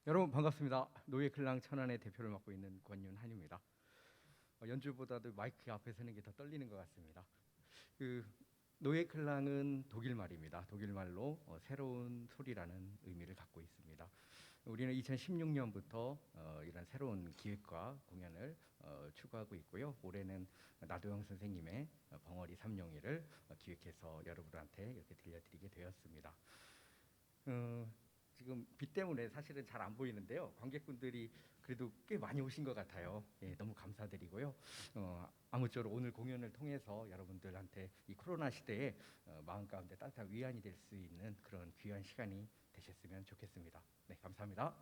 여러분 반갑습니다. 노예클랑 천안의 대표를 맡고 있는 권윤한입니다. 연주보다도 마이크 앞에 서는 게 더 떨리는 것 같습니다. 그 노예클랑은 독일 말입니다. 독일 말로 새로운 소리라는 의미를 갖고 있습니다. 우리는 2016년부터 이런 새로운 기획과 공연을 추구하고 있고요. 올해는 나도영 선생님의 벙어리 삼룡이를 기획해서 여러분한테 이렇게 들려드리게 되었습니다. 지금 비 때문에 사실은 잘 안 보이는데요. 관객분들이 그래도 꽤 많이 오신 것 같아요. 예, 너무 감사드리고요. 아무쪼록 오늘 공연을 통해서 여러분들한테 이 코로나 시대에 마음 가운데 따뜻한 위안이 될 수 있는 그런 귀한 시간이 되셨으면 좋겠습니다. 네, 감사합니다.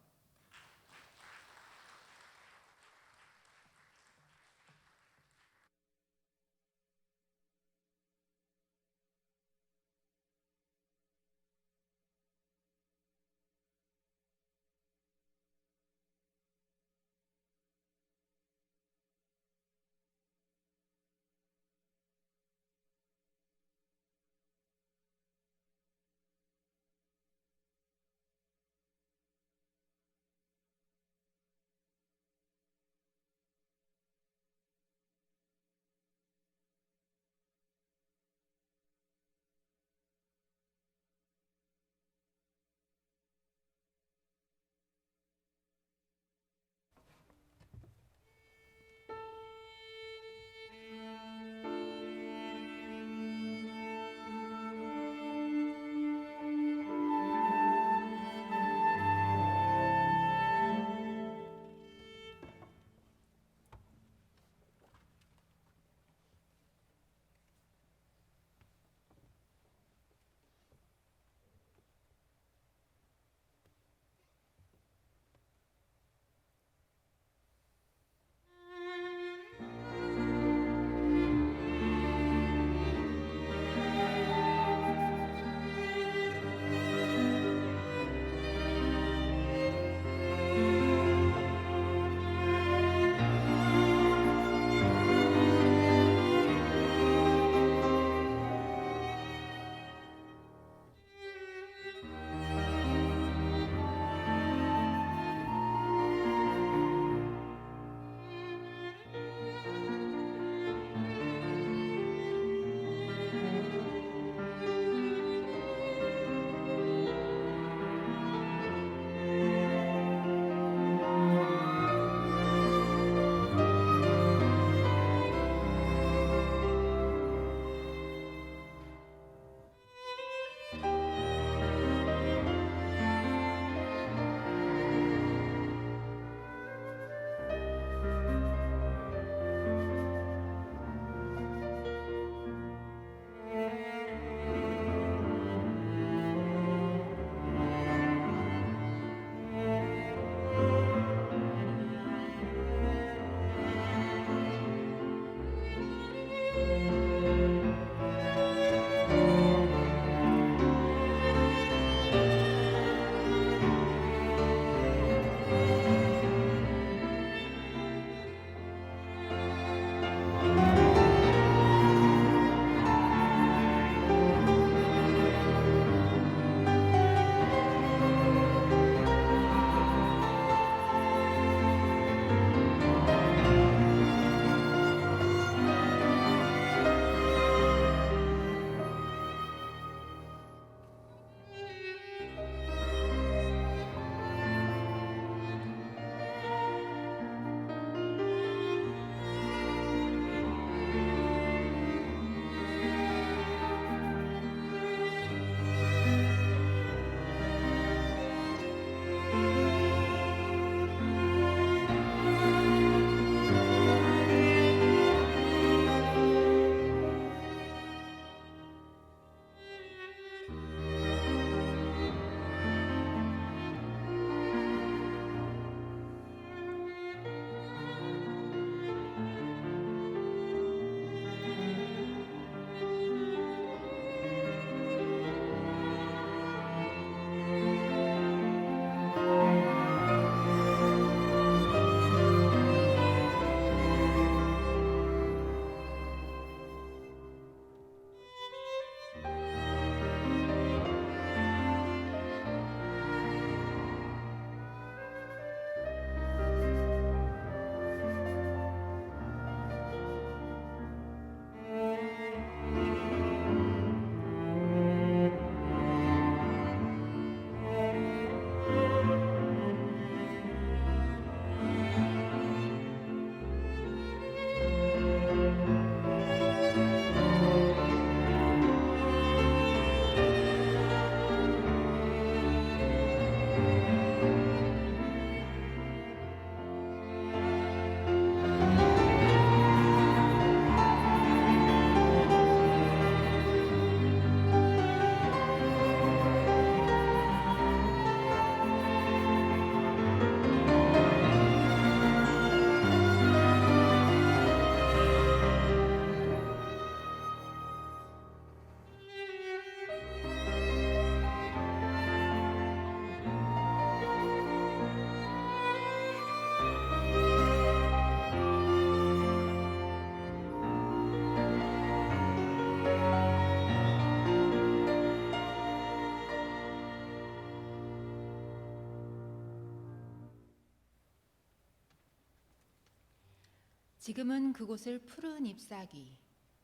지금은 그곳을 푸른 잎사귀,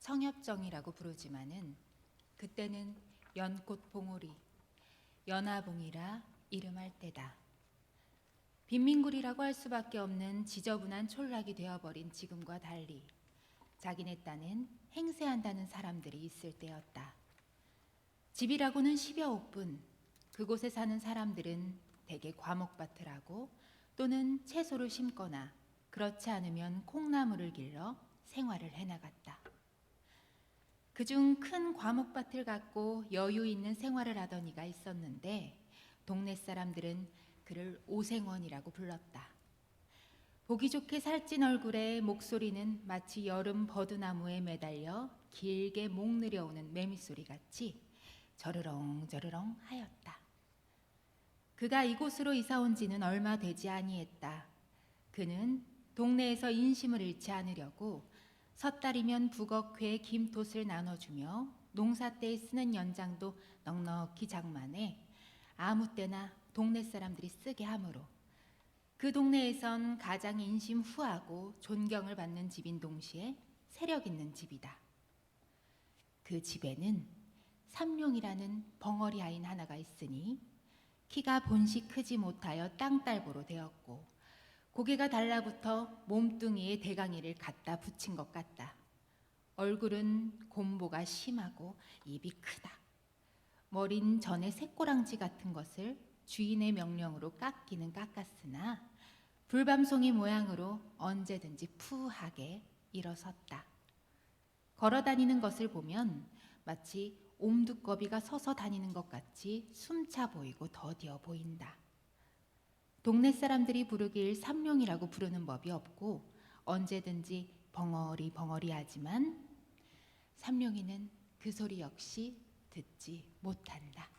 청엽정이라고 부르지만은 그때는 연꽃 봉오리, 연화봉이라 이름할 때다. 빈민굴이라고 할 수밖에 없는 지저분한 촌락이 되어버린 지금과 달리 자기네 딴엔 행세한다는 사람들이 있을 때였다. 집이라고는 10여 옥분, 그곳에 사는 사람들은 대개 과목밭을 하고 또는 채소를 심거나 그렇지 않으면 콩나물을 길러 생활을 해나갔다. 그중 큰 과목밭을 갖고 여유 있는 생활을 하던 이가 있었는데 동네 사람들은 그를 오생원이라고 불렀다. 보기 좋게 살찐 얼굴에 목소리는 마치 여름 버드나무에 매달려 길게 목 느려오는 매미소리 같이 저르렁저르렁 하였다. 그가 이곳으로 이사 온 지는 얼마 되지 아니했다. 그는 동네에서 인심을 잃지 않으려고 섣달이면 북어회에 김톳을 나눠주며 농사 때에 쓰는 연장도 넉넉히 장만해 아무 때나 동네 사람들이 쓰게 하므로 그 동네에선 가장 인심 후하고 존경을 받는 집인 동시에 세력 있는 집이다. 그 집에는 삼룡이라는 벙어리 아인 하나가 있으니 키가 본시 크지 못하여 땅딸보로 되었고 고개가 달라붙어 몸뚱이에 대강이를 갖다 붙인 것 같다. 얼굴은 곰보가 심하고 입이 크다. 머린 전에 새꼬랑지 같은 것을 주인의 명령으로 깎기는 깎았으나 불밤송이 모양으로 언제든지 푸하게 일어섰다. 걸어다니는 것을 보면 마치 옴두꺼비가 서서 다니는 것 같이 숨차 보이고 더디어 보인다. 동네 사람들이 부르길 삼룡이라고 부르는 법이 없고 언제든지 벙어리 벙어리 하지만 삼룡이는 그 소리 역시 듣지 못한다.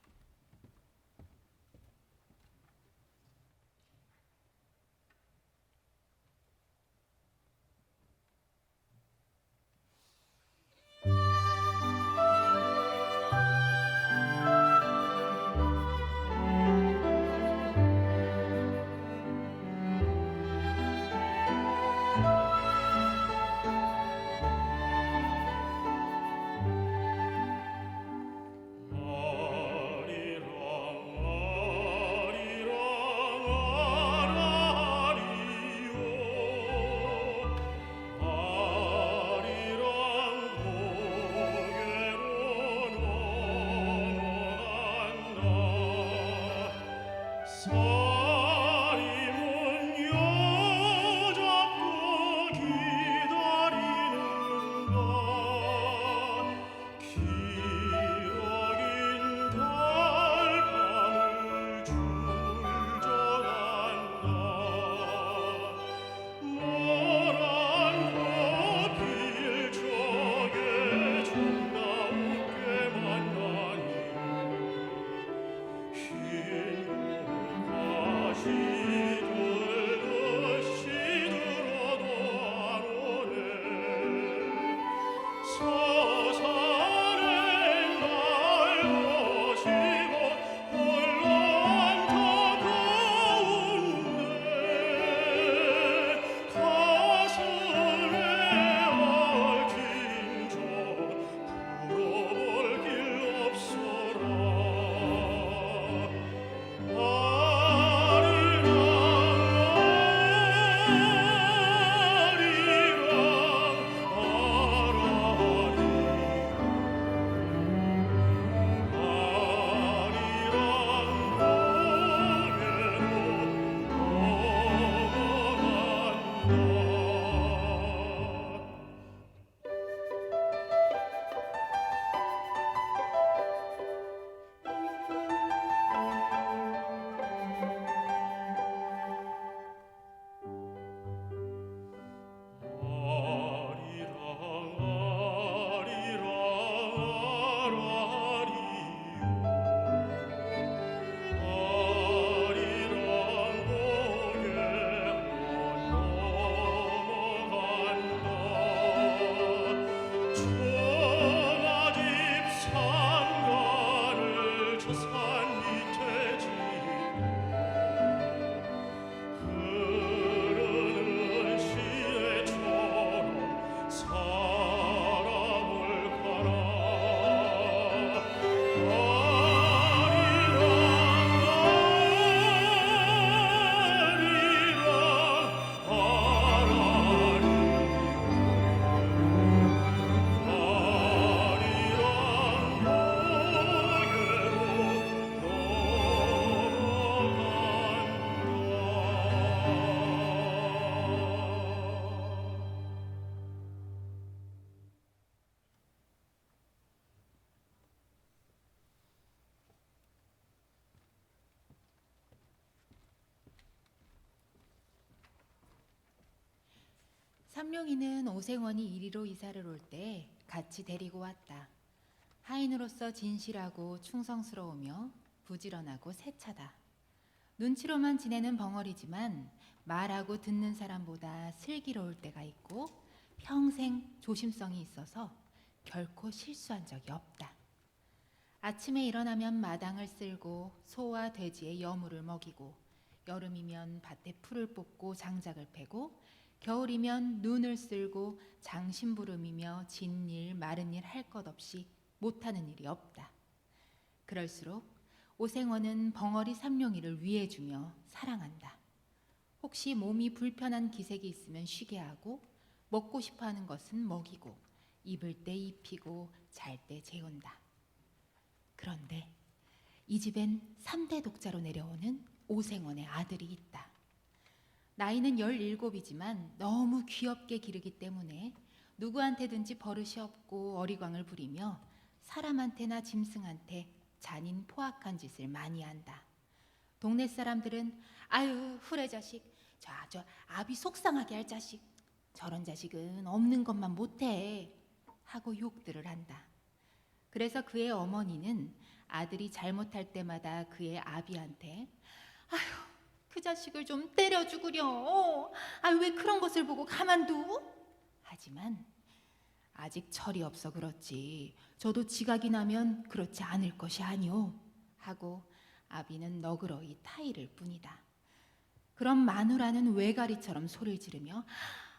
삼룡이는 오생원이 이리로 이사를 올 때 같이 데리고 왔다. 하인으로서 진실하고 충성스러우며 부지런하고 세차다. 눈치로만 지내는 벙어리지만 말하고 듣는 사람보다 슬기로울 때가 있고 평생 조심성이 있어서 결코 실수한 적이 없다. 아침에 일어나면 마당을 쓸고 소와 돼지의 여물을 먹이고, 여름이면 밭에 풀을 뽑고 장작을 패고, 겨울이면 눈을 쓸고 장심부름이며 진일 마른일 할 것 없이 못하는 일이 없다. 그럴수록 오생원은 벙어리 삼룡이를 위해주며 사랑한다. 혹시 몸이 불편한 기색이 있으면 쉬게 하고, 먹고 싶어하는 것은 먹이고, 입을 때 입히고, 잘 때 재운다. 그런데 이 집엔 3대 독자로 내려오는 오생원의 아들이 있다. 나이는 17이지만 너무 귀엽게 기르기 때문에 누구한테든지 버릇이 없고 어리광을 부리며 사람한테나 짐승한테 잔인 포악한 짓을 많이 한다. 동네 사람들은 아유 후레 자식, 저 아비 속상하게 할 자식, 저런 자식은 없는 것만 못해 하고 욕들을 한다. 그래서 그의 어머니는 아들이 잘못할 때마다 그의 아비한테 아유 그 자식을 좀 때려 죽으려, 아유 왜 그런 것을 보고 가만두? 하지만 아직 철이 없어 그렇지 저도 지각이 나면 그렇지 않을 것이 아니오 하고 아비는 너그러이 타이를 뿐이다. 그럼 마누라는 외가리처럼 소리를 지르며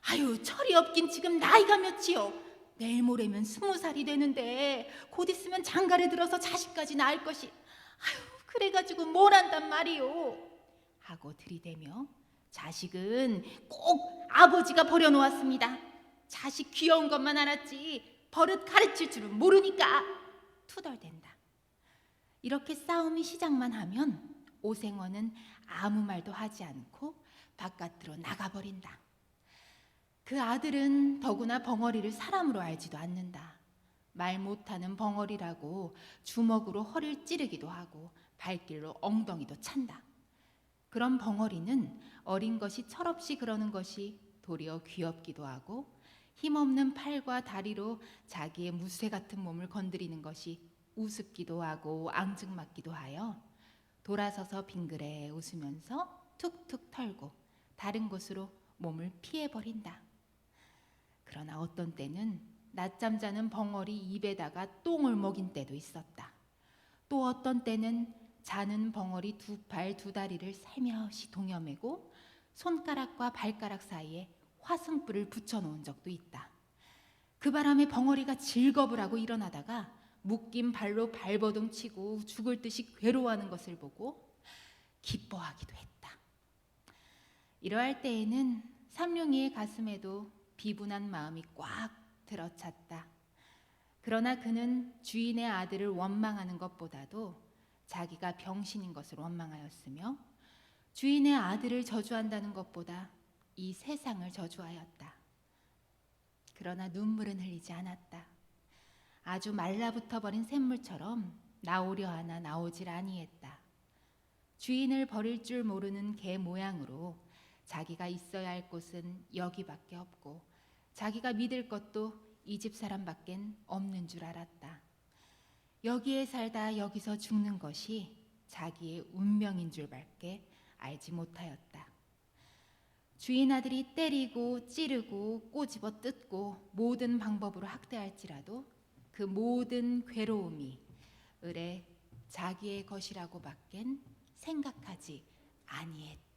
아유 철이 없긴 지금 나이가 몇이요? 내일 모레면 20살이 되는데 곧 있으면 장가를 들어서 자식까지 낳을 것이, 아유 그래가지고 뭘 한단 말이오 하고 들이대며 자식은 꼭 아버지가 버려놓았습니다. 자식 귀여운 것만 알았지 버릇 가르칠 줄은 모르니까 투덜댄다. 이렇게 싸움이 시작만 하면 오생원은 아무 말도 하지 않고 바깥으로 나가버린다. 그 아들은 더구나 벙어리를 사람으로 알지도 않는다. 말 못하는 벙어리라고 주먹으로 허리를 찌르기도 하고 발길로 엉덩이도 찬다. 그런 벙어리는 어린 것이 철없이 그러는 것이 도리어 귀엽기도 하고 힘없는 팔과 다리로 자기의 무쇠 같은 몸을 건드리는 것이 우습기도 하고 앙증맞기도 하여 돌아서서 빙그레 웃으면서 툭툭 털고 다른 곳으로 몸을 피해버린다. 그러나 어떤 때는 낮잠 자는 벙어리 입에다가 똥을 먹인 때도 있었다. 또 어떤 때는 자는 벙어리 두 팔 두 다리를 살며시 동여매고 손가락과 발가락 사이에 화승불을 붙여놓은 적도 있다. 그 바람에 벙어리가 질겁을 하고 일어나다가 묶인 발로 발버둥 치고 죽을 듯이 괴로워하는 것을 보고 기뻐하기도 했다. 이러할 때에는 삼룡이의 가슴에도 비분한 마음이 꽉 들어찼다. 그러나 그는 주인의 아들을 원망하는 것보다도 자기가 병신인 것을 원망하였으며 주인의 아들을 저주한다는 것보다 이 세상을 저주하였다. 그러나 눈물은 흘리지 않았다. 아주 말라붙어버린 샘물처럼 나오려 하나 나오질 아니했다. 주인을 버릴 줄 모르는 개 모양으로 자기가 있어야 할 곳은 여기밖에 없고 자기가 믿을 것도 이 집 사람밖엔 없는 줄 알았다. 여기에 살다 여기서 죽는 것이 자기의 운명인 줄밖에 알지 못하였다. 주인 아들이 때리고 찌르고 꼬집어 뜯고 모든 방법으로 학대할지라도 그 모든 괴로움이 을에 자기의 것이라고밖엔 생각하지 아니했다.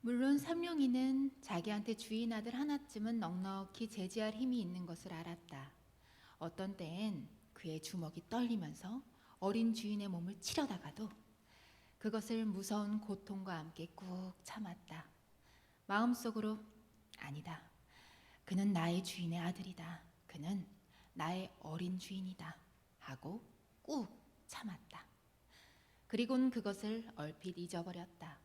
물론 삼룡이는 자기한테 주인 아들 하나쯤은 넉넉히 제지할 힘이 있는 것을 알았다. 어떤 때엔 그의 주먹이 떨리면서 어린 주인의 몸을 치려다가도 그것을 무서운 고통과 함께 꾹 참았다. 마음속으로 아니다. 그는 나의 주인의 아들이다. 그는 나의 어린 주인이다. 하고 꾹 참았다. 그리고는 그것을 얼핏 잊어버렸다.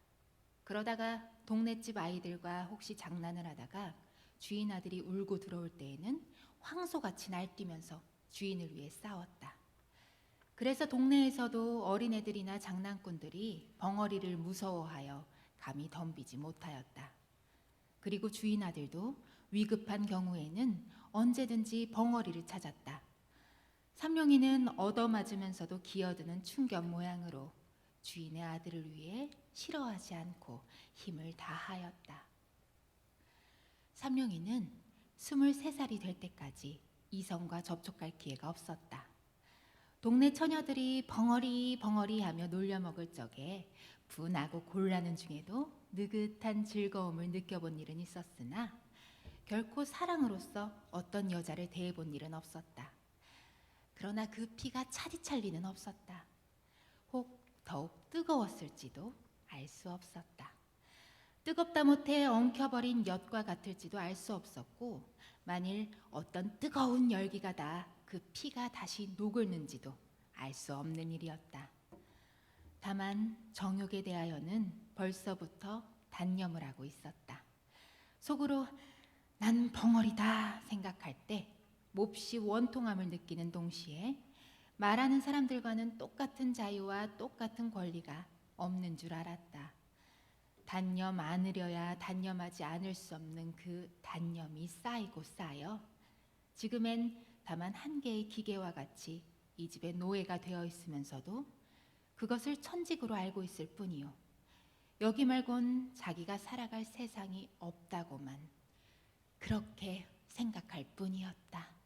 그러다가 동네집 아이들과 혹시 장난을 하다가 주인 아들이 울고 들어올 때에는 황소같이 날뛰면서 주인을 위해 싸웠다. 그래서 동네에서도 어린애들이나 장난꾼들이 벙어리를 무서워하여 감히 덤비지 못하였다. 그리고 주인 아들도 위급한 경우에는 언제든지 벙어리를 찾았다. 삼룡이는 얻어맞으면서도 기어드는 충견 모양으로 주인의 아들을 위해 싫어하지 않고 힘을 다하였다. 삼룡이는 23살이 될 때까지 이성과 접촉할 기회가 없었다. 동네 처녀들이 벙어리 벙어리 하며 놀려먹을 적에 분하고 곤란한 중에도 느긋한 즐거움을 느껴본 일은 있었으나 결코 사랑으로서 어떤 여자를 대해본 일은 없었다. 그러나 그 피가 차디찰 리는 없었다. 혹 더욱 뜨거웠을지도 알 수 없었다. 뜨겁다 못해 엉켜버린 엿과 같을지도 알 수 없었고, 만일 어떤 뜨거운 열기가 닿아 그 피가 다시 녹을는지도 알 수 없는 일이었다. 다만 정욕에 대하여는 벌써부터 단념을 하고 있었다. 속으로 난 벙어리다 생각할 때 몹시 원통함을 느끼는 동시에 말하는 사람들과는 똑같은 자유와 똑같은 권리가 없는 줄 알았다. 단념 않으려야 단념하지 않을 수 없는 그 단념이 쌓이고 쌓여 지금엔 다만 한 개의 기계와 같이 이 집의 노예가 되어 있으면서도 그것을 천직으로 알고 있을 뿐이요. 여기 말곤 자기가 살아갈 세상이 없다고만 그렇게 생각할 뿐이었다.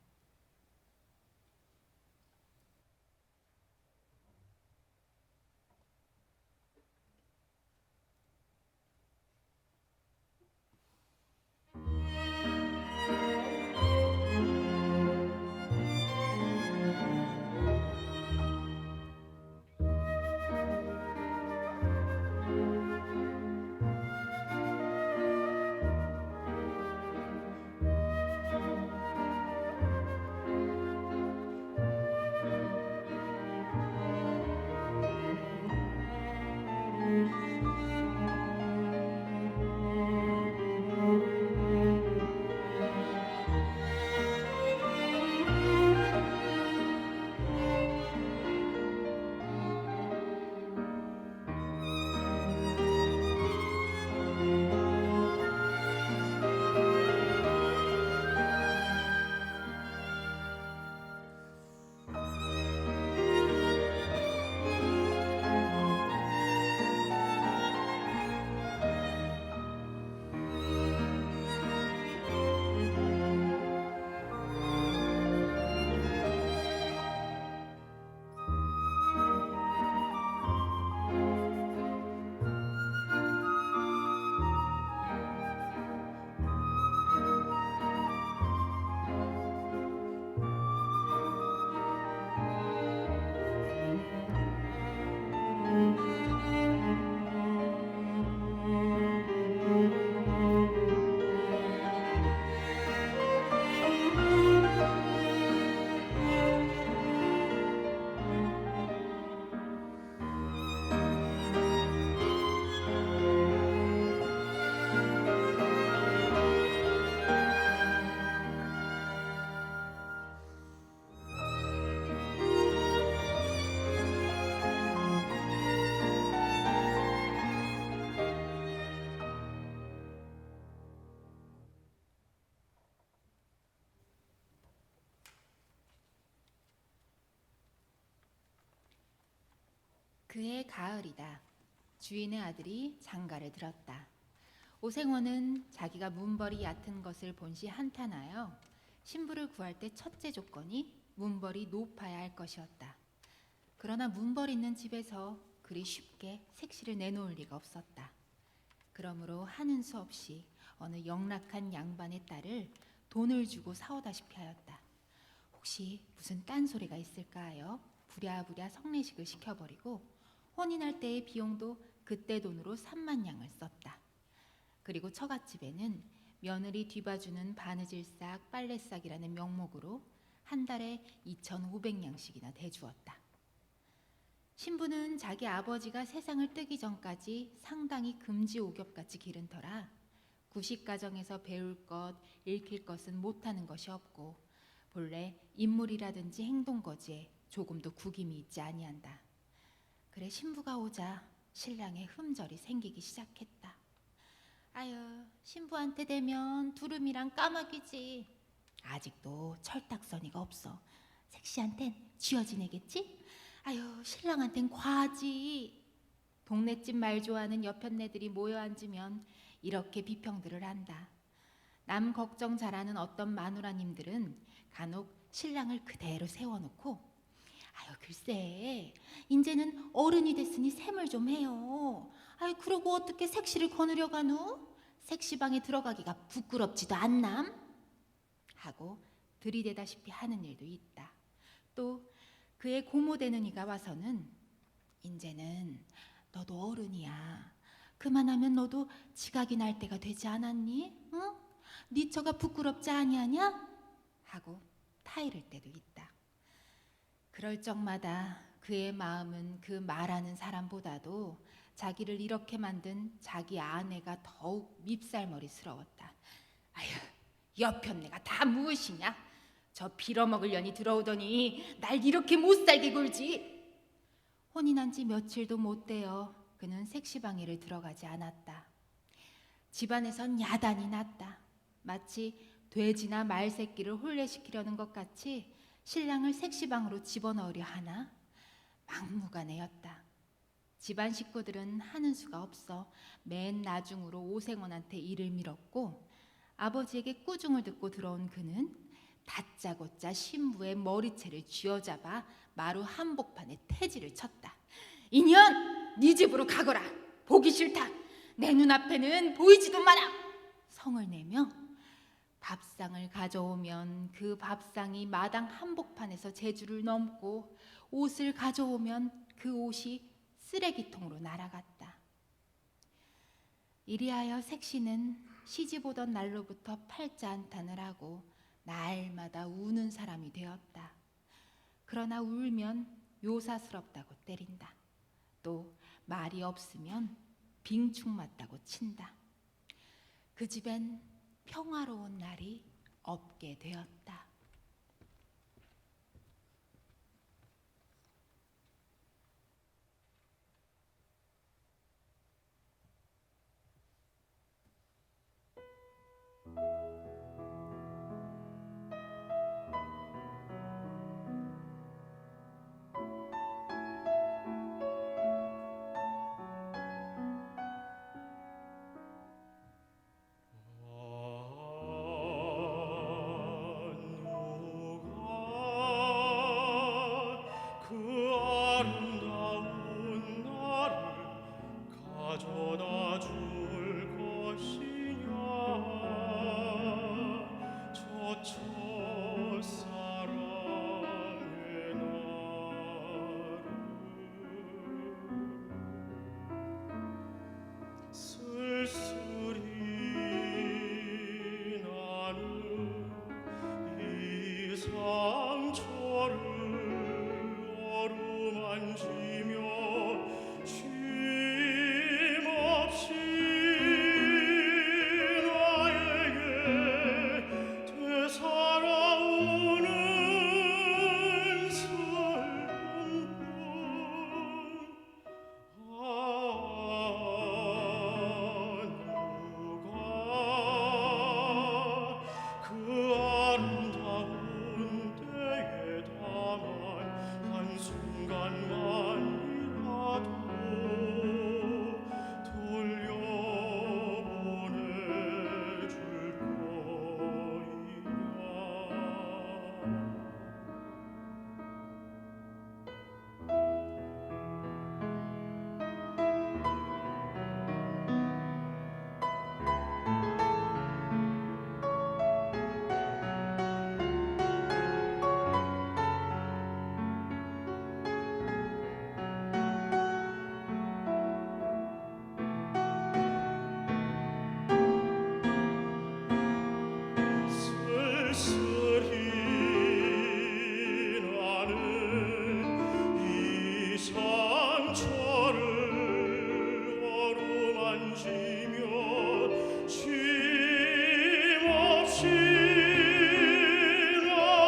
그해 가을이다. 주인의 아들이 장가를 들었다. 오생원은 자기가 문벌이 얕은 것을 본시 한탄하여 신부를 구할 때 첫째 조건이 문벌이 높아야 할 것이었다. 그러나 문벌 있는 집에서 그리 쉽게 색시를 내놓을 리가 없었다. 그러므로 하는 수 없이 어느 영락한 양반의 딸을 돈을 주고 사오다시피 하였다. 혹시 무슨 딴소리가 있을까 하여 부랴부랴 성례식을 시켜버리고 혼인할 때의 비용도 그때 돈으로 3만 양을 썼다. 그리고 처갓집에는 며느리 뒤봐주는 바느질싹, 빨래싹이라는 명목으로 한 달에 2,500냥씩이나 대주었다. 신부는 자기 아버지가 세상을 뜨기 전까지 상당히 금지오겹같이 기른 터라 구식가정에서 배울 것, 읽힐 것은 못하는 것이 없고 본래 인물이라든지 행동거지에 조금도 구김이 있지 아니한다. 그래 신부가 오자 신랑의 흠절이 생기기 시작했다. 아유, 신부한테 대면 두름이랑 까마귀지. 아직도 철딱서니가 없어. 색시한텐 쥐어지내겠지? 아유, 신랑한텐 과하지. 동네집 말 좋아하는 여편네들이 모여 앉으면 이렇게 비평들을 한다. 남 걱정 잘하는 어떤 마누라님들은 간혹 신랑을 그대로 세워놓고 아유 글쎄 인제는 어른이 됐으니 샘을 좀 해요. 아유 그러고 어떻게 색시를 거느려 가누? 색시방에 들어가기가 부끄럽지도 않남? 하고 들이대다시피 하는 일도 있다. 또 그의 고모되는 이가 와서는 인제는 너도 어른이야. 그만하면 너도 지각이 날 때가 되지 않았니? 응? 네 처가 부끄럽지 아니하냐? 하고 타이를 때도 있다. 그럴 적마다 그의 마음은 그 말하는 사람보다도 자기를 이렇게 만든 자기 아내가 더욱 밉살머리스러웠다. 아휴, 여편네가 다 무엇이냐? 저 빌어먹으려니 들어오더니 날 이렇게 못살게 굴지. 혼인한 지 며칠도 못 되어 그는 색시방에를 들어가지 않았다. 집안에선 야단이 났다. 마치 돼지나 말 새끼를 혼례시키려는 것 같이 신랑을 색시방으로 집어넣으려 하나 막무가내였다. 집안 식구들은 하는 수가 없어 맨 나중으로 오생원한테 일을 밀었고 아버지에게 꾸중을 듣고 들어온 그는 다짜고짜 신부의 머리채를 쥐어잡아 마루 한복판에 태지를 쳤다. 이년 네 집으로 가거라. 보기 싫다. 내 눈앞에는 보이지도 마라. 성을 내며 밥상을 가져오면 그 밥상이 마당 한복판에서 제주를 넘고 옷을 가져오면 그 옷이 쓰레기통으로 날아갔다. 이리하여 색시는 시집 오던 날로부터 팔자한탄을 하고 날마다 우는 사람이 되었다. 그러나 울면 요사스럽다고 때린다. 또 말이 없으면 빙충 맞다고 친다. 그 집엔 평화로운 날이 없게 되었다.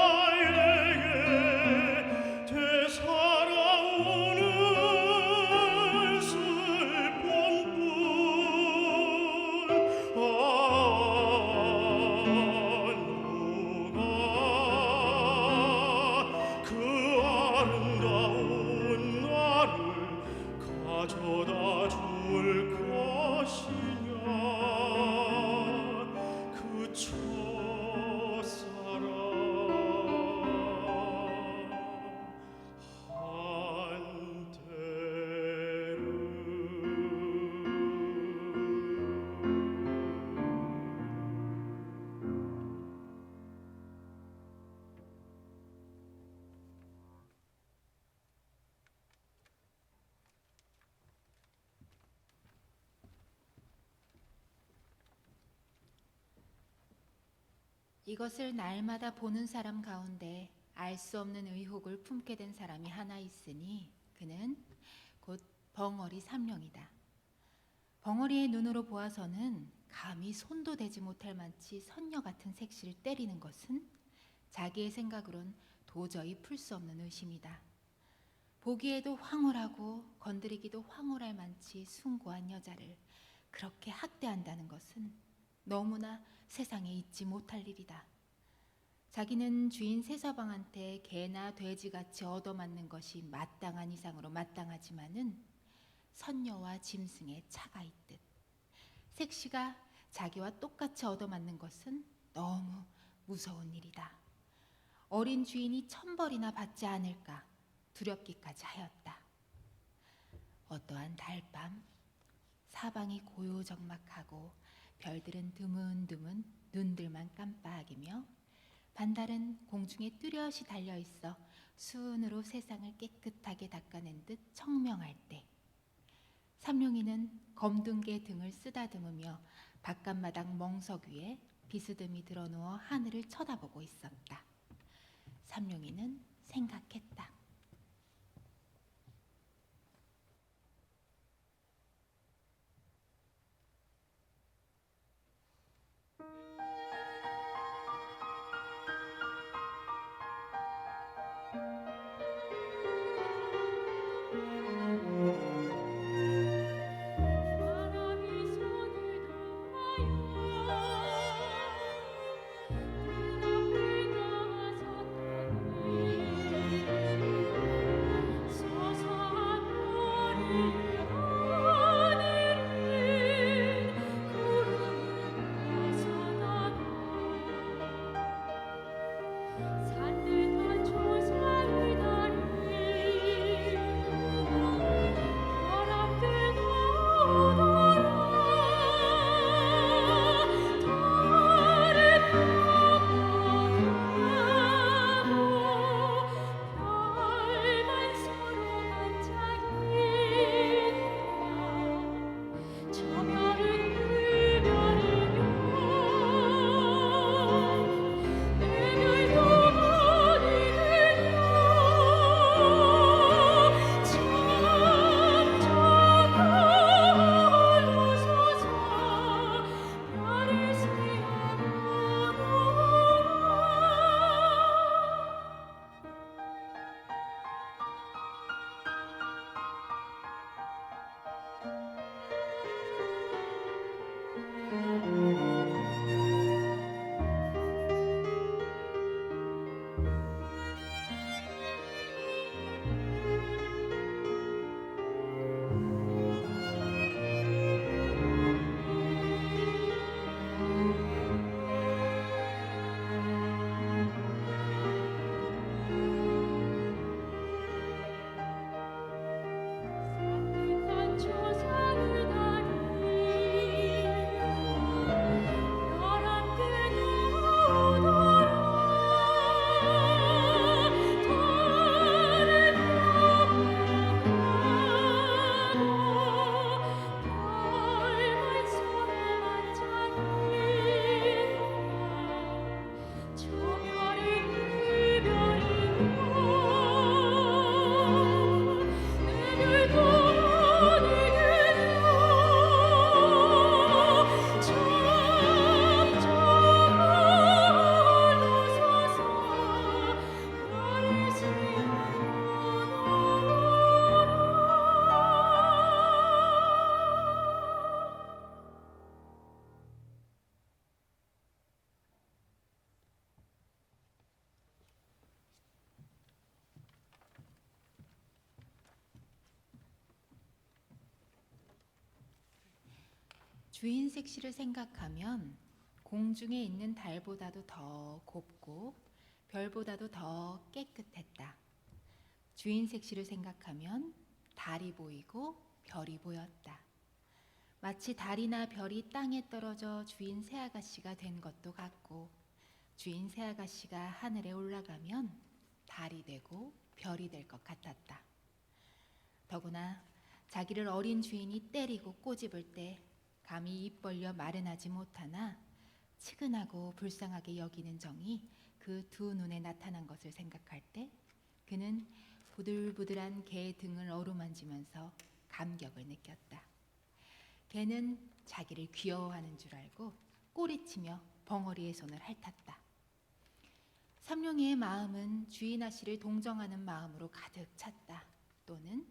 나에게 되살아오는 슬픔뿐 누가 그 아름다운 나를 가져다 줄 것이냐 그 첫사랑 이것을 날마다 보는 사람 가운데 알 수 없는 의혹을 품게 된 사람이 하나 있으니 그는 곧 벙어리 삼룡이다. 벙어리의 눈으로 보아서는 감히 손도 대지 못할 만치 선녀 같은 색시를 때리는 것은 자기의 생각으론 도저히 풀 수 없는 의심이다. 보기에도 황홀하고 건드리기도 황홀할 만치 숭고한 여자를 그렇게 학대한다는 것은 너무나 세상에 있지 못할 일이다. 자기는 주인 세서방한테 개나 돼지같이 얻어맞는 것이 마땅한 이상으로 마땅하지만은 선녀와 짐승의 차가 있듯 색시가 자기와 똑같이 얻어맞는 것은 너무 무서운 일이다. 어린 주인이 천벌이나 받지 않을까 두렵기까지 하였다. 어떠한 달밤 사방이 고요적막하고 별들은 드문드문 눈들만 깜빡이며 반달은 공중에 뚜렷이 달려있어 수은으로 세상을 깨끗하게 닦아낸 듯 청명할 때 삼룡이는 검둥개 등을 쓰다듬으며 바깥마당 멍석 위에 비스듬히 드러누워 하늘을 쳐다보고 있었다. 삼룡이는 생각했다. 바람이 손을 닿아요 그 앞에 나섰더니 주인 색시를 생각하면 공중에 있는 달보다도 더 곱고 별보다도 더 깨끗했다. 주인 색시를 생각하면 달이 보이고 별이 보였다. 마치 달이나 별이 땅에 떨어져 주인 새아가씨가 된 것도 같고 주인 새아가씨가 하늘에 올라가면 달이 되고 별이 될 것 같았다. 더구나 자기를 어린 주인이 때리고 꼬집을 때 감히 입 벌려 말은 하지 못하나 측은하고 불쌍하게 여기는 정이 그 두 눈에 나타난 것을 생각할 때 그는 부들부들한 개의 등을 어루만지면서 감격을 느꼈다. 개는 자기를 귀여워하는 줄 알고 꼬리치며 벙어리의 손을 핥았다. 삼룡이의 마음은 주인 아씨를 동정하는 마음으로 가득 찼다. 또는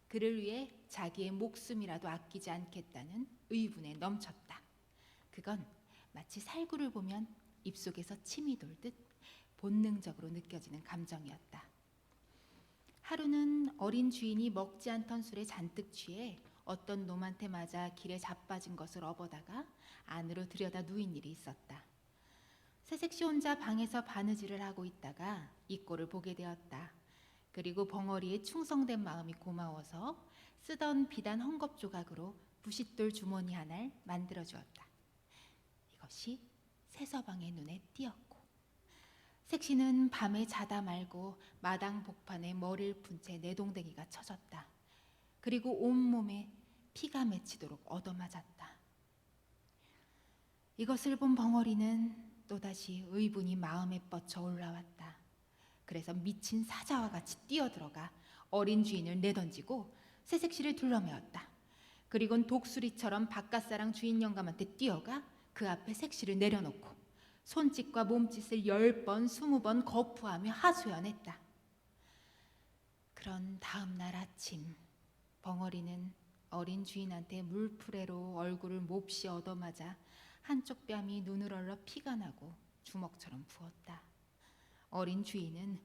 그를 위해 자기의 목숨이라도 아끼지 않겠다는 의분에 넘쳤다. 그건 마치 살구를 보면 입속에서 침이 돌듯 본능적으로 느껴지는 감정이었다. 하루는 어린 주인이 먹지 않던 술에 잔뜩 취해 어떤 놈한테 맞아 길에 자빠진 것을 업어다가 안으로 들여다 누인 일이 있었다. 새색시 혼자 방에서 바느질을 하고 있다가 이 꼴을 보게 되었다. 그리고 벙어리의 충성된 마음이 고마워서 쓰던 비단 헝겊 조각으로 부싯돌 주머니 하나를 만들어 주었다. 이것이 새서방의 눈에 띄었고 색시는 밤에 자다 말고 마당 복판에 머리를 푼 채 내동댕이가 쳐졌다. 그리고 온몸에 피가 맺히도록 얻어맞았다. 이것을 본 벙어리는 또다시 의분이 마음에 뻗쳐 올라왔다. 그래서 미친 사자와 같이 뛰어들어가 어린 주인을 내던지고 새색시를 둘러매었다. 그리곤 독수리처럼 바깥사랑 주인 영감한테 뛰어가 그 앞에 색시를 내려놓고 손짓과 몸짓을 10번, 20번 거푸하며 하소연했다. 그런 다음 날 아침 벙어리는 어린 주인한테 물풀애로 얼굴을 몹시 얻어맞아 한쪽 뺨이 눈을 얼러 피가 나고 주먹처럼 부었다. 어린 주인은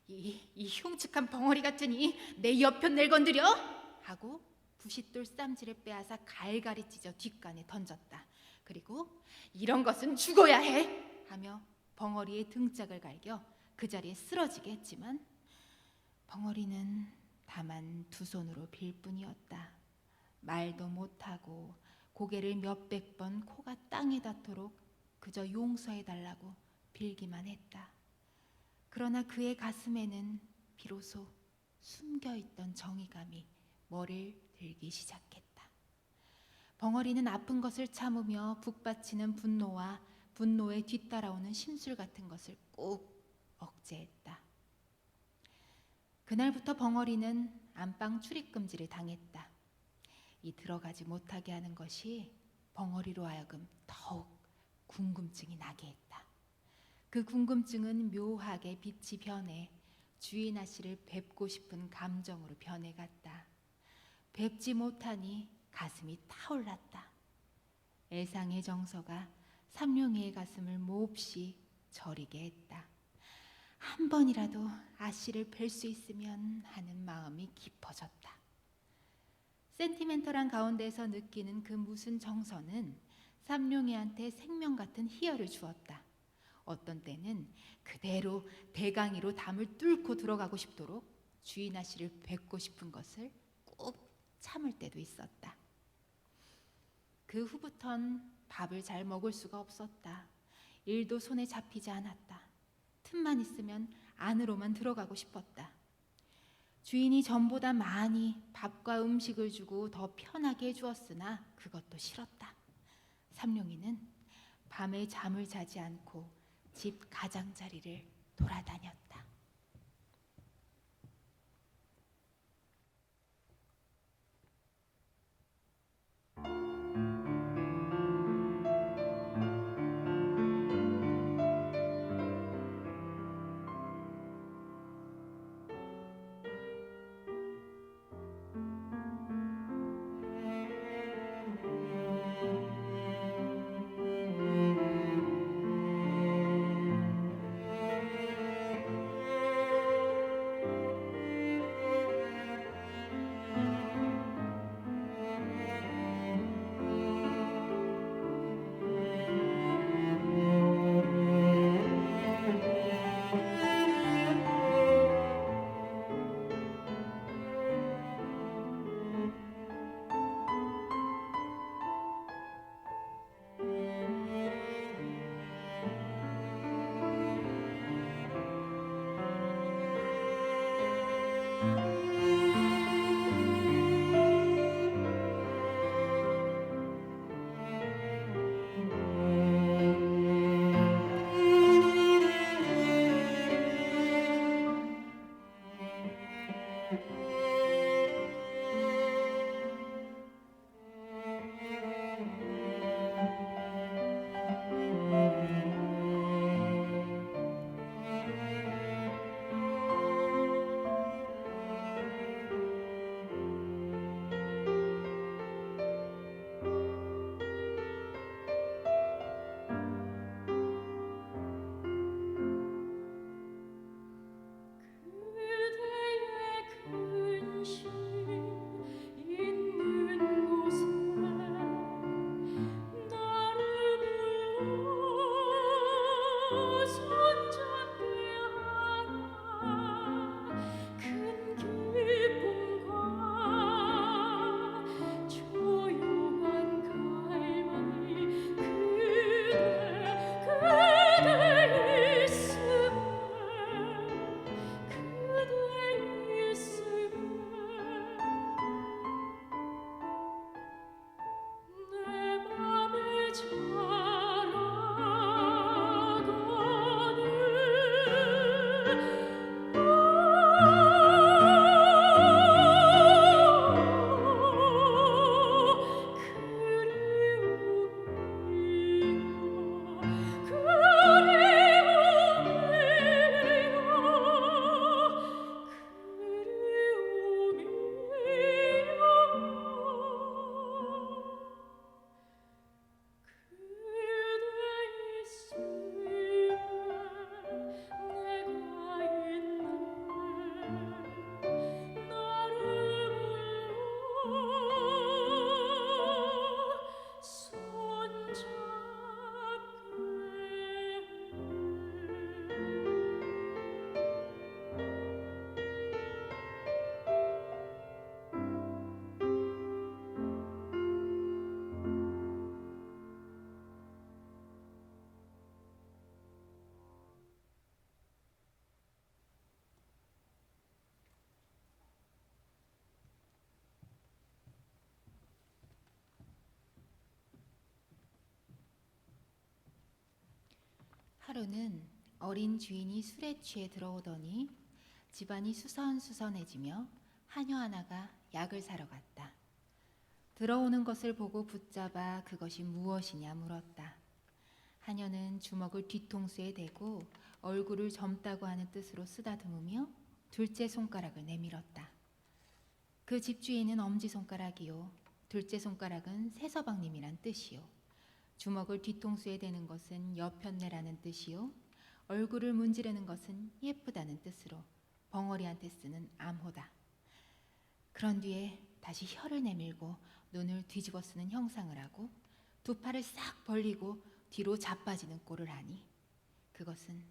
이 흉측한 벙어리 같으니 내 옆편 낼 건드려? 하고 부싯돌 쌈지를 빼앗아 갈갈이 찢어 뒷간에 던졌다. 그리고 이런 것은 죽어야 해! 하며 벙어리의 등짝을 갈겨 그 자리에 쓰러지게 했지만 벙어리는 다만 두 손으로 빌 뿐이었다. 말도 못하고 고개를 몇백 번 코가 땅에 닿도록 그저 용서해달라고 빌기만 했다. 그러나 그의 가슴에는 비로소 숨겨있던 정의감이 머리를 들기 시작했다. 벙어리는 아픈 것을 참으며 북받치는 분노와 분노에 뒤따라오는 심술 같은 것을 꾹 억제했다. 그날부터 벙어리는 안방 출입금지를 당했다. 이 들어가지 못하게 하는 것이 벙어리로 하여금 더욱 궁금증이 나게 했다. 그 궁금증은 묘하게 빛이 변해 주인 아씨를 뵙고 싶은 감정으로 변해갔다. 뵙지 못하니 가슴이 타올랐다. 애상의 정서가 삼룡이의 가슴을 몹시 저리게 했다. 한 번이라도 아씨를 뵐 수 있으면 하는 마음이 깊어졌다. 센티멘털한 가운데서 느끼는 그 무슨 정서는 삼룡이한테 생명 같은 희열을 주었다. 어떤 때는 그대로 대강이로 담을 뚫고 들어가고 싶도록 주인 아씨를 뵙고 싶은 것을 꾹 참을 때도 있었다. 그 후부턴 밥을 잘 먹을 수가 없었다. 일도 손에 잡히지 않았다. 틈만 있으면 안으로만 들어가고 싶었다. 주인이 전보다 많이 밥과 음식을 주고 더 편하게 해주었으나 그것도 싫었다. 삼룡이는 밤에 잠을 자지 않고 집 가장자리를 돌아다녔다. 하루는 어린 주인이 술에 취해 들어오더니 집안이 수선수선해지며 하녀 하나가 약을 사러 갔다. 들어오는 것을 보고 붙잡아 그것이 무엇이냐 물었다. 하녀는 주먹을 뒤통수에 대고 얼굴을 젊다고 하는 뜻으로 쓰다듬으며 둘째 손가락을 내밀었다. 그 집주인은 엄지손가락이요 둘째 손가락은 새서방님이란 뜻이요 주먹을 뒤통수에 대는 것은 여편네라는 뜻이요 얼굴을 문지르는 것은 예쁘다는 뜻으로 벙어리한테 쓰는 암호다. 그런 뒤에 다시 혀를 내밀고 눈을 뒤집어 쓰는 형상을 하고 두 팔을 싹 벌리고 뒤로 자빠지는 꼴을 하니 그것은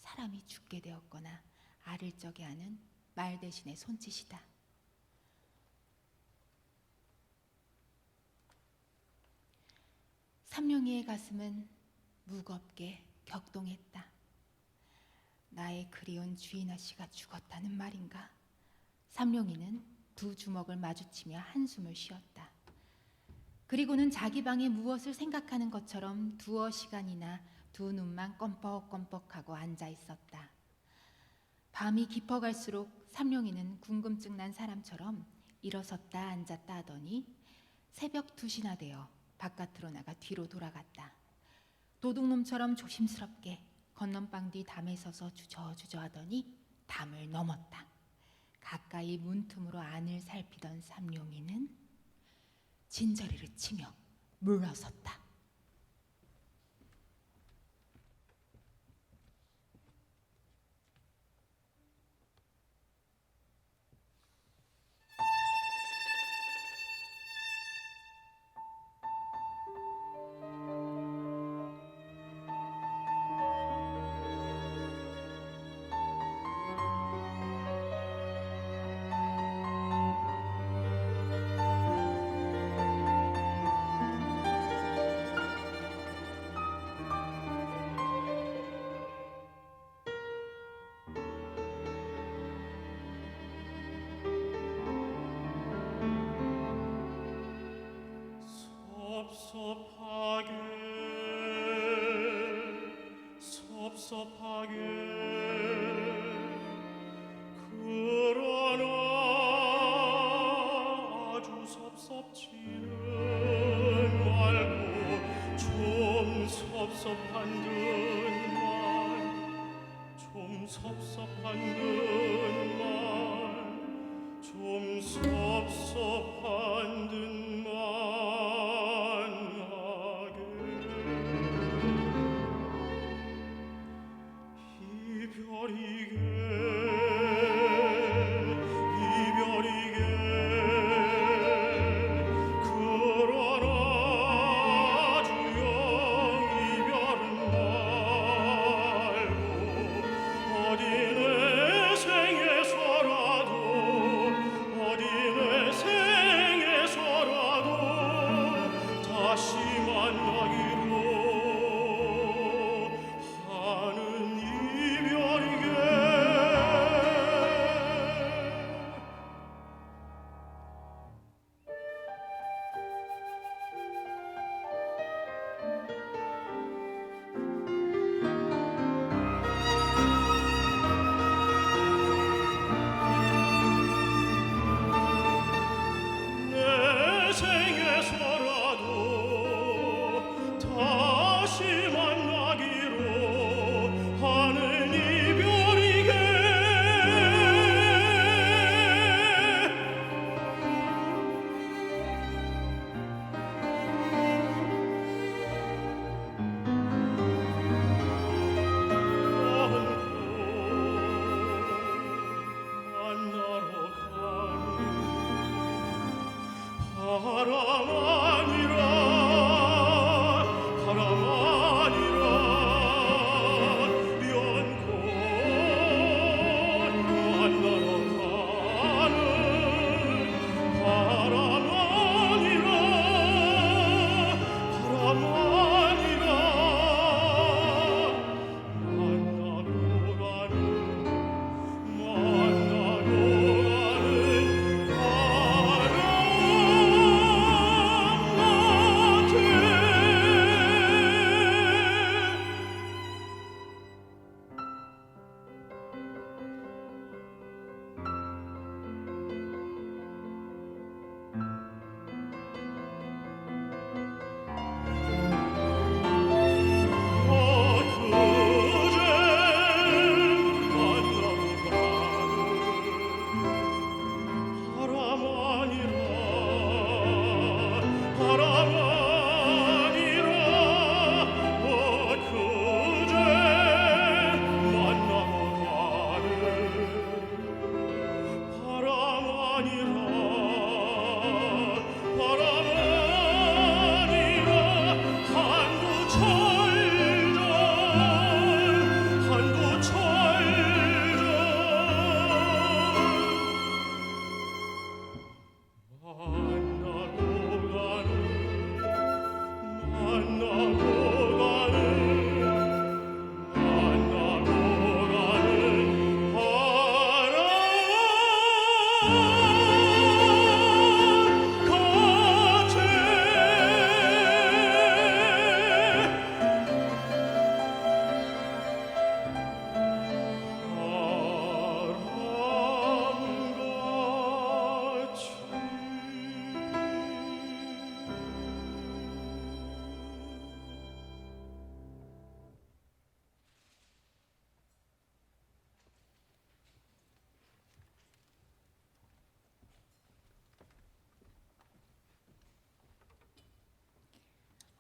사람이 죽게 되었거나 알을 쩌게 하는 말 대신의 손짓이다. 삼룡이의 가슴은 무겁게 격동했다. 나의 그리운 주인 아씨가 죽었다는 말인가? 삼룡이는 두 주먹을 마주치며 한숨을 쉬었다. 그리고는 자기 방에 무엇을 생각하는 것처럼 두어 시간이나 두 눈만 껌뻑껌뻑하고 앉아 있었다. 밤이 깊어갈수록 삼룡이는 궁금증 난 사람처럼 일어섰다 앉았다 하더니 새벽 2시나 되어 바깥으로 나가 뒤로 돌아갔다. 도둑놈처럼 조심스럽게 건넌방 뒤 담에 서서 주저주저 하더니 담을 넘었다. 가까이 문틈으로 안을 살피던 삼룡이는 진저리를 치며 물러섰다. 섭섭하게 그러나 아주 섭섭지는 말고 좀 섭섭한 듯만 좀 섭섭한 듯만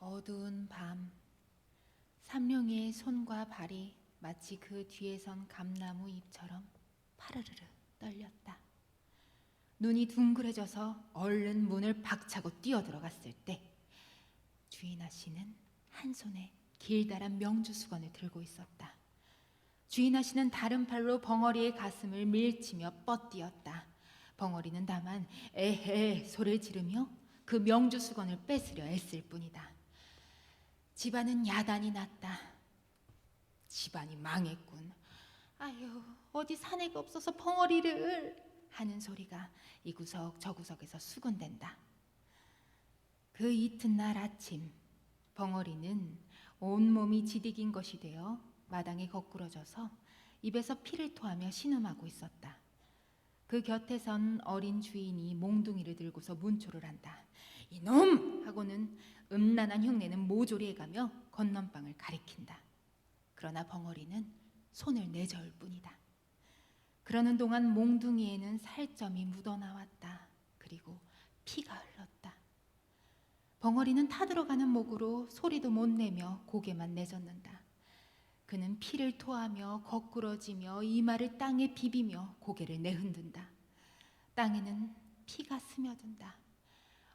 어두운 밤, 삼룡이의 손과 발이 마치 그 뒤에 선 감나무 잎처럼 파르르르 떨렸다. 눈이 둥그레져서 얼른 문을 박차고 뛰어들어갔을 때 주인아 씨는 한 손에 길다란 명주수건을 들고 있었다. 주인아 씨는 다른 팔로 벙어리의 가슴을 밀치며 뻗뛰었다. 벙어리는 다만 에헤 소리를 지르며 그 명주수건을 뺏으려 애쓸 뿐이다. 집안은 야단이 났다. 집안이 망했군. 아유, 어디 사내가 없어서 벙어리를 하는 소리가 이 구석 저 구석에서 수군댄다. 그 이튿날 아침, 벙어리는 온몸이 지디긴 것이 되어 마당에 거꾸러져서 입에서 피를 토하며 신음하고 있었다. 그 곁에 선 어린 주인이 몽둥이를 들고서 문초를 한다. 이놈! 하고는 음란한 흉내는 모조리해 가며 건넌방을 가리킨다. 그러나 벙어리는 손을 내저을 뿐이다. 그러는 동안 몽둥이에는 살점이 묻어나왔다. 그리고 피가 흘렀다. 벙어리는 타들어가는 목으로 소리도 못 내며 고개만 내젓는다. 그는 피를 토하며 거꾸러지며 이마를 땅에 비비며 고개를 내흔든다. 땅에는 피가 스며든다.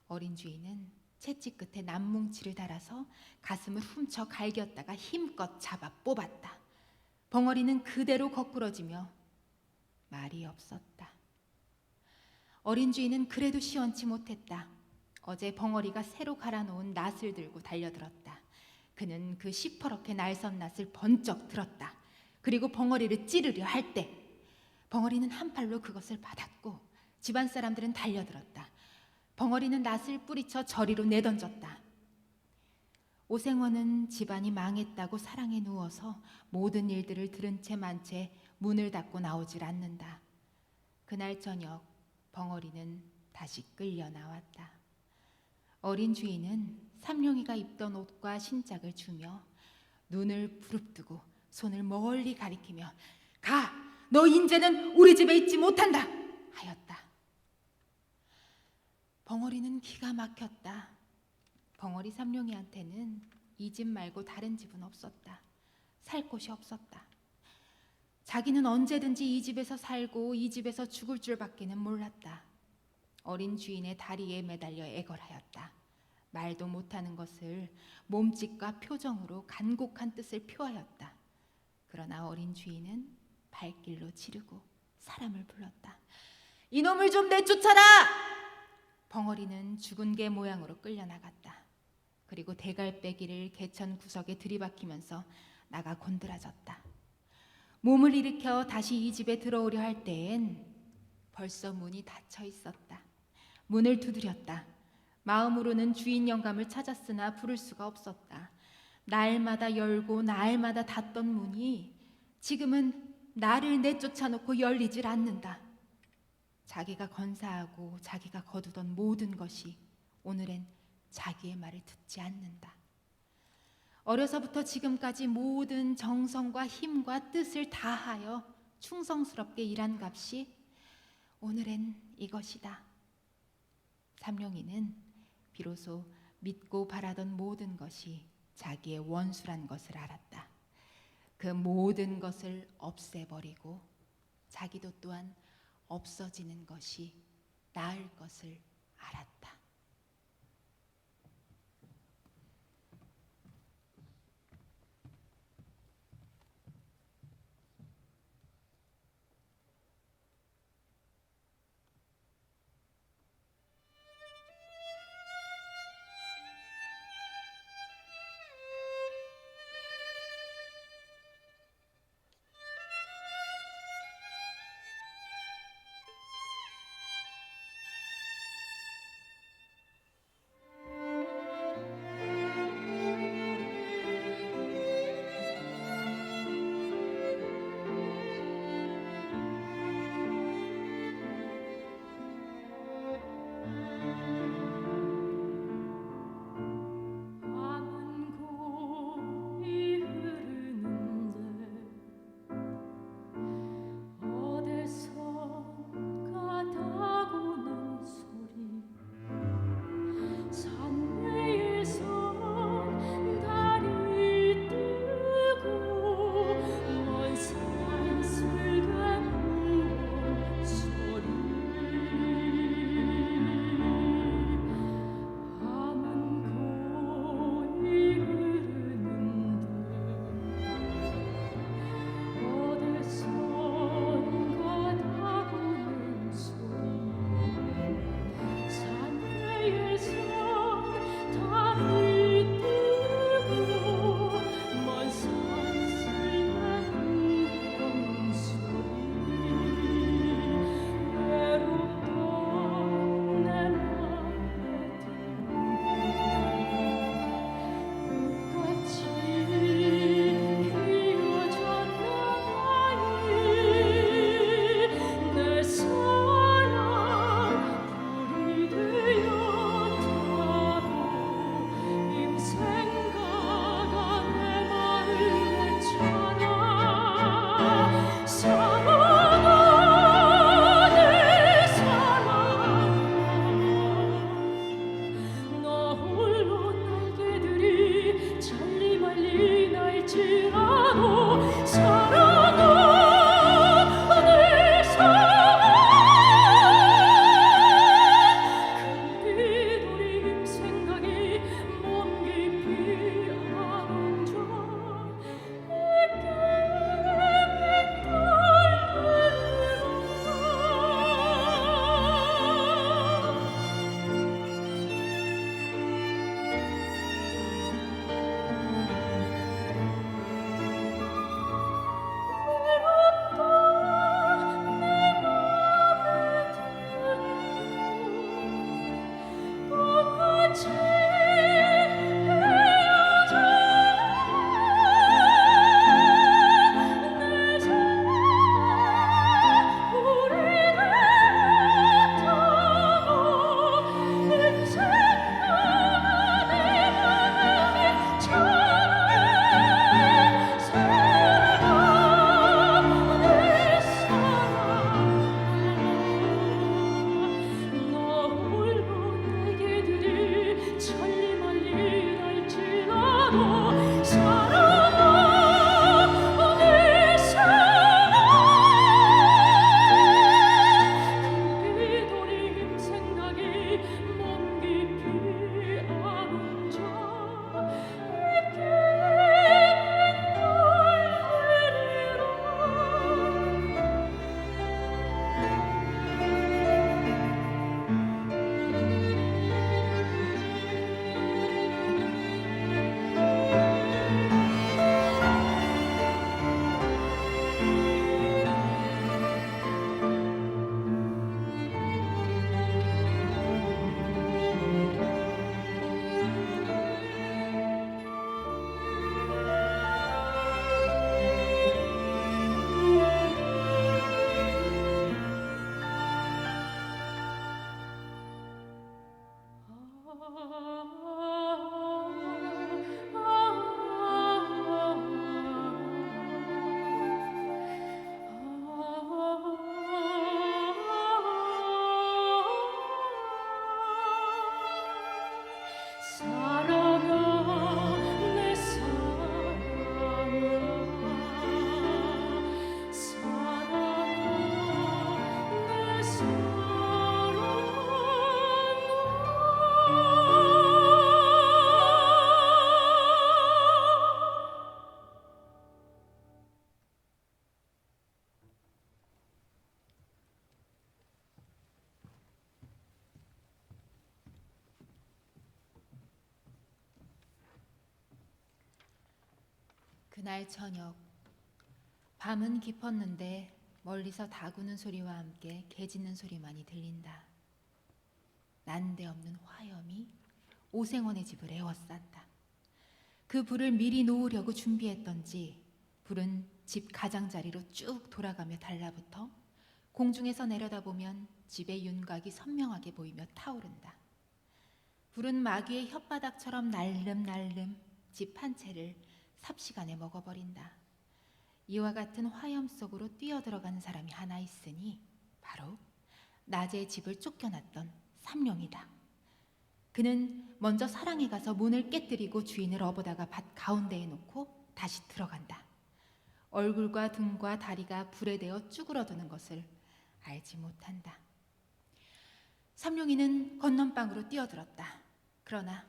어린 주인은 채찍 끝에 남뭉치를 달아서 가슴을 훔쳐 갈겼다가 힘껏 잡아 뽑았다. 벙어리는 그대로 거꾸러지며 말이 없었다. 어린 주인은 그래도 시원치 못했다. 어제 벙어리가 새로 갈아놓은 낫을 들고 달려들었다. 그는 그 시퍼렇게 날선 낫을 번쩍 들었다. 그리고 벙어리를 찌르려 할 때 벙어리는 한 팔로 그것을 받았고 집안 사람들은 달려들었다. 벙어리는 낫을 뿌리쳐 저리로 내던졌다. 오생원은 집안이 망했다고 사랑에 누워서 모든 일들을 들은 채 만 채 문을 닫고 나오질 않는다. 그날 저녁 벙어리는 다시 끌려 나왔다. 어린 주인은 삼룡이가 입던 옷과 신짝을 주며 눈을 부릅뜨고 손을 멀리 가리키며 가! 너 인제는 우리 집에 있지 못한다! 하였다. 벙어리는 기가 막혔다. 벙어리 삼룡이한테는 이 집 말고 다른 집은 없었다. 살 곳이 없었다. 자기는 언제든지 이 집에서 살고 이 집에서 죽을 줄밖에는 몰랐다. 어린 주인의 다리에 매달려 애걸하였다. 말도 못하는 것을 몸짓과 표정으로 간곡한 뜻을 표하였다. 그러나 어린 주인은 발길로 지르고 사람을 불렀다. 이놈을 좀 내쫓아라! 벙어리는 죽은 개 모양으로 끌려나갔다. 그리고 대갈배기를 개천 구석에 들이박히면서 나가 곤드라졌다. 몸을 일으켜 다시 이 집에 들어오려 할 때엔 벌써 문이 닫혀 있었다. 문을 두드렸다. 마음으로는 주인 영감을 찾았으나 부를 수가 없었다. 날마다 열고 날마다 닫던 문이 지금은 나를 내쫓아 놓고 열리질 않는다. 자기가 건사하고 자기가 거두던 모든 것이 오늘엔 자기의 말을 듣지 않는다. 어려서부터 지금까지 모든 정성과 힘과 뜻을 다하여 충성스럽게 일한 값이 오늘엔 이것이다. 삼룡이는 비로소 믿고 바라던 모든 것이 자기의 원수란 것을 알았다. 그 모든 것을 없애버리고 자기도 또한 없어지는 것이 나을 것을 알았다. 사랑아 내 사랑 그리도림 생각이 몸 깊이 아는 자 내게 돌리리라 사랑아 내 사랑아 사랑아 내 사랑아 그날 저녁 밤은 깊었는데 멀리서 다구는 소리와 함께 개 짖는 소리만이 들린다. 난데없는 화염이 오생원의 집을 에워쌌다. 그 불을 미리 놓으려고 준비했던지 불은 집 가장자리로 쭉 돌아가며 달라붙어 공중에서 내려다보면 집의 윤곽이 선명하게 보이며 타오른다. 불은 마귀의 혓바닥처럼 날름날름 집 한 채를 삽시간에 먹어버린다. 이와 같은 화염 속으로 뛰어들어가는 사람이 하나 있으니 바로 낮에 집을 쫓겨났던 삼룡이다. 그는 먼저 사랑에 가서 문을 깨뜨리고 주인을 업어다가 밭 가운데에 놓고 다시 들어간다. 얼굴과 등과 다리가 불에 대어 쭈그러드는 것을 알지 못한다. 삼룡이는 건넌방으로 뛰어들었다. 그러나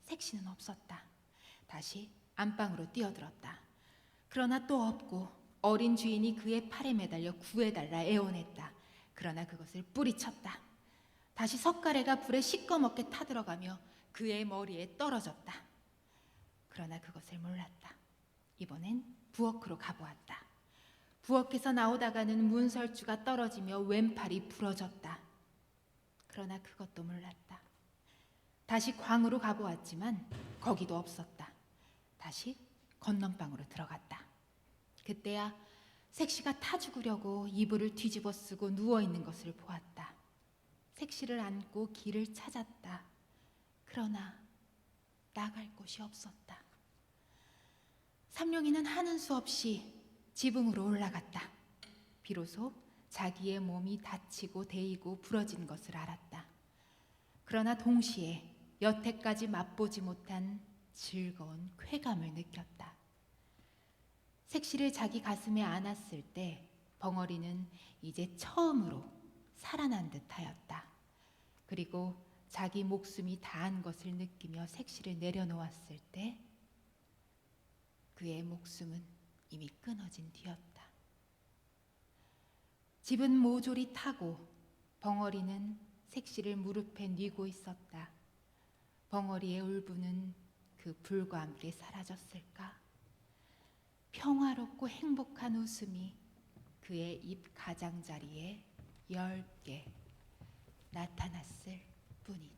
색시는 없었다. 다시 안방으로 뛰어들었다. 그러나 또 없고 어린 주인이 그의 팔에 매달려 구해달라 애원했다. 그러나 그것을 뿌리쳤다. 다시 석가래가 불에 시꺼멓게 타들어가며 그의 머리에 떨어졌다. 그러나 그것을 몰랐다. 이번엔 부엌으로 가보았다. 부엌에서 나오다가는 문설주가 떨어지며 왼팔이 부러졌다. 그러나 그것도 몰랐다. 다시 광으로 가보았지만 거기도 없었다. 다시 건넌방으로 들어갔다. 그때야 색시가 타 죽으려고 이불을 뒤집어 쓰고 누워있는 것을 보았다. 색시를 안고 길을 찾았다. 그러나 나갈 곳이 없었다. 삼룡이는 하는 수 없이 지붕으로 올라갔다. 비로소 자기의 몸이 다치고 데이고 부러진 것을 알았다. 그러나 동시에 여태까지 맛보지 못한 즐거운 쾌감을 느꼈다. 색시를 자기 가슴에 안았을 때 벙어리는 이제 처음으로 살아난 듯하였다. 그리고 자기 목숨이 다한 것을 느끼며 색시를 내려놓았을 때 그의 목숨은 이미 끊어진 뒤였다. 집은 모조리 타고 벙어리는 색시를 무릎에 뉘고 있었다. 벙어리의 울분은 그 불과 함께 사라졌을까? 평화롭고 행복한 웃음이 그의 입 가장자리에 10개 나타났을 뿐이다.